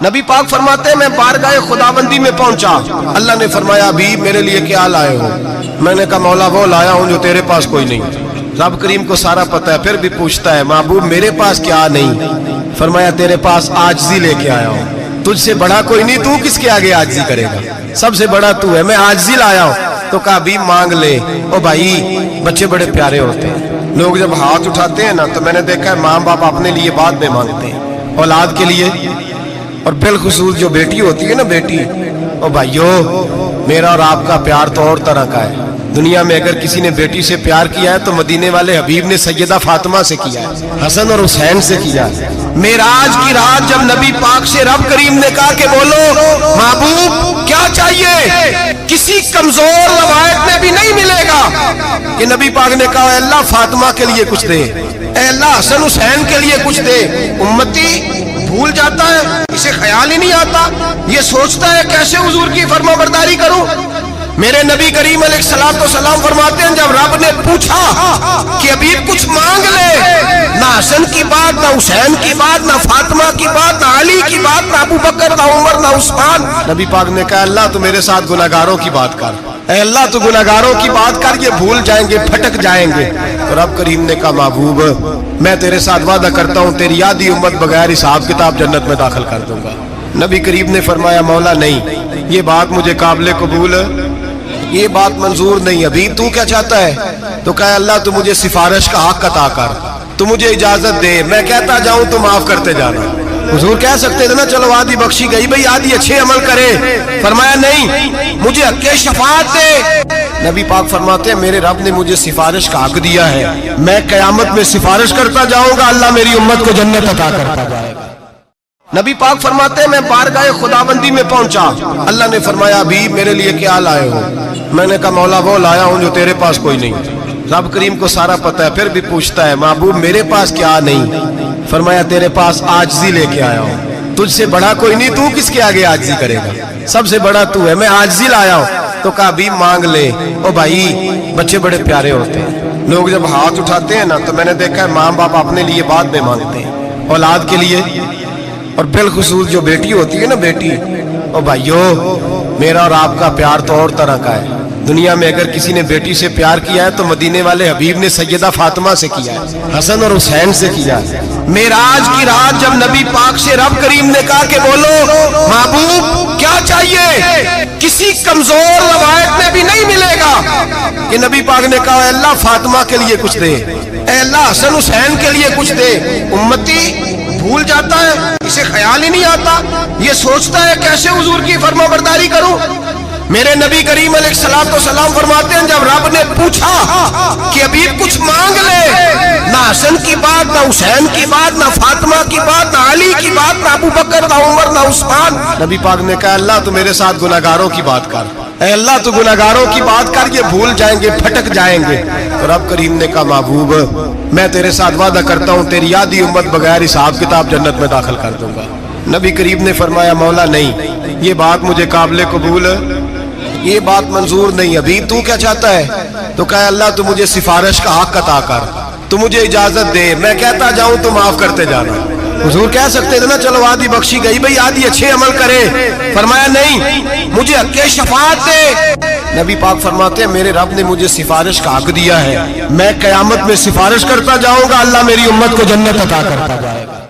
نبی پاک فرماتے ہیں میں بارگاہ خداوندی میں پہنچا، اللہ نے فرمایا ابھی میرے لیے کیا لائے ہو؟ میں نے کہا مولا وہ لایا ہوں جو تیرے پاس کوئی نہیں۔ رب کریم کو سارا پتہ ہے، پھر بھی پوچھتا ہے محبوب میرے پاس کیا نہیں؟ فرمایا تیرے پاس عاجزی لے کے آیا ہوں، تجھ سے بڑا کوئی نہیں، تو کس کے آگے عاجزی کرے گا؟ سب سے بڑا تو ہے، میں عاجزی لایا ہوں۔ تو کہا ابھی مانگ لے۔ او بھائی بچے بڑے پیارے ہوتے ہیں، لوگ جب ہاتھ اٹھاتے ہیں نا تو میں نے دیکھا ہے ماں باپ اپنے لیے بعد میں مانگتے ہیں، اولاد کے لیے، اور بالخصوص جو بیٹی ہوتی ہے نا بیٹی، او بھائیو میرا اور آپ کا پیار تو اور طرح کا ہے۔ دنیا میں اگر کسی نے بیٹی سے پیار کیا ہے تو مدینے والے حبیب نے سیدہ فاطمہ سے کیا ہے، حسن اور حسین سے کیا ہے۔ معراج کی رات جب نبی پاک سے رب کریم نے کہا کہ بولو محبوب کیا چاہیے، کسی کمزور روایت میں بھی نہیں ملے گا کہ نبی پاک نے کہا اے اللہ فاطمہ کے لیے کچھ دے، اے اللہ حسن حسین کے لیے کچھ دے۔ امتی بھول جاتا ہے، اسے خیال ہی نہیں آتا، یہ سوچتا ہے کیسے حضور کی فرما برداری کروں۔ میرے نبی کریم علیہ السلام فرماتے ہیں جب رب نے پوچھا کہ ابھی کچھ مانگ لے، نہ حسن کی بات، نہ حسین کی بات، نہ فاطمہ کی بات، نہ علی کی بات، نہ ابو بکر، نہ عمر، نہ عثمان، نبی پاک نے کہا اللہ تو میرے ساتھ گناہگاروں کی بات کر، اے اللہ تو گناہگاروں کی بات کر، یہ بھول جائیں گے، پھٹک جائیں گے۔ تو رب کریم نے کہا محبوب میں تیرے ساتھ وعدہ کرتا ہوں تیری آدھی امت بغیر حساب کتاب جنت میں داخل کر دوں گا۔ نبی کریم نے فرمایا مولا نہیں، یہ بات مجھے قابل قبول، یہ بات منظور نہیں، ابھی تو کیا چاہتا ہے؟ تو کہا اللہ تو مجھے سفارش کا حق عطا کر، تو مجھے اجازت دے، میں کہتا جاؤں تو معاف کرتے جانا۔ حضور کہہ سکتے تھے نا چلو آدھی بخشی گئی بھئی آدھی اچھے عمل کرے، فرمایا نہیں مجھے حق شفاعت دے۔ نبی پاک فرماتے ہیں میرے رب نے مجھے سفارش کا حق دیا ہے، میں قیامت میں سفارش کرتا جاؤں گا، اللہ میری امت کو جنت عطا کرتا جائے گا۔ نبی پاک فرماتے ہیں میں بارگاہ خداوندی میں پہنچا، اللہ نے فرمایا ابھی میرے لیے کیا لائے ہو؟ میں نے کہا مولا وہ لایا ہوں جو تیرے پاس کوئی نہیں۔ رب کریم کو سارا پتہ ہے، پھر بھی پوچھتا ہے محبوب میرے پاس کیا نہیں؟ فرمایا تیرے پاس عاجزی لے کے آیا ہوں، تجھ سے بڑا کوئی نہیں، تو کس کے آگے عاجزی کرے گا؟ سب سے بڑا تو ہے، میں عاجزی لایا ہوں۔ تو کہا ابھی مانگ لے۔ او بھائی بچے بڑے پیارے ہوتے ہیں، لوگ جب ہاتھ اٹھاتے ہیں نا تو میں نے دیکھا ہے ماں باپ اپنے لیے بعد میں مانگتے ہیں، اولاد کے لیے، اور بالخصوص جو بیٹی ہوتی ہے نا بیٹی، او بھائیو میرا اور آپ کا پیار تو اور طرح کا ہے۔ دنیا میں اگر کسی نے بیٹی سے پیار کیا ہے تو مدینے والے حبیب نے سیدہ فاطمہ سے کیا ہے، حسن اور حسین سے کیا ہے۔ معراج کی رات جب نبی پاک سے رب کریم نے کہا کہ بولو محبوب کیا چاہیے، کسی کمزور روایت میں بھی نہیں ملے گا کہ نبی پاک نے کہا اے اللہ فاطمہ کے لیے کچھ دے، اے اللہ حسن حسین کے لیے کچھ دے۔ امتی بھول جاتا ہے، اسے خیال ہی نہیں آتا، یہ سوچتا ہے کیسے حضور کی فرما برداری کروں۔ میرے نبی کریم علیہ السلام فرماتے ہیں جب رب نے پوچھا کہ ابھی کچھ مانگ لے، نہ حسن کی بات، نہ حسین کی بات، نہ فاطمہ کی بات، نہ علی کی بات، نہ ابو بکر، نہ عمر، نہ عثمان، نبی پاک نے کہا اللہ تو میرے ساتھ گناہگاروں کی بات کر، اے اللہ تو گناہگاروں کی بات کر، یہ بھول جائیں گے، پھٹک جائیں گے۔ تو رب کریم نے کہا محبوب میں تیرے ساتھ وعدہ کرتا ہوں تیری آدھی امت بغیر حساب کتاب جنت میں داخل کر دوں گا۔ نبی کریم نے فرمایا مولا نہیں، یہ بات مجھے قابل قبول، یہ بات منظور نہیں، ابھی تو کیا چاہتا ہے؟ تو کہا اللہ تو مجھے سفارش کا حق عطا کر، تو مجھے اجازت دے، میں کہتا جاؤں تو معاف کرتے جانا۔ حضور کہہ سکتے تھے نا چلو آدھی بخشی گئی بھئی آدھی اچھے عمل کرے، فرمایا نہیں مجھے حق شفاعت دے۔ نبی پاک فرماتے ہیں میرے رب نے مجھے سفارش کا حق دیا ہے، میں قیامت میں سفارش کرتا جاؤں گا، اللہ میری امت کو جنت عطا کرتا جائے گا۔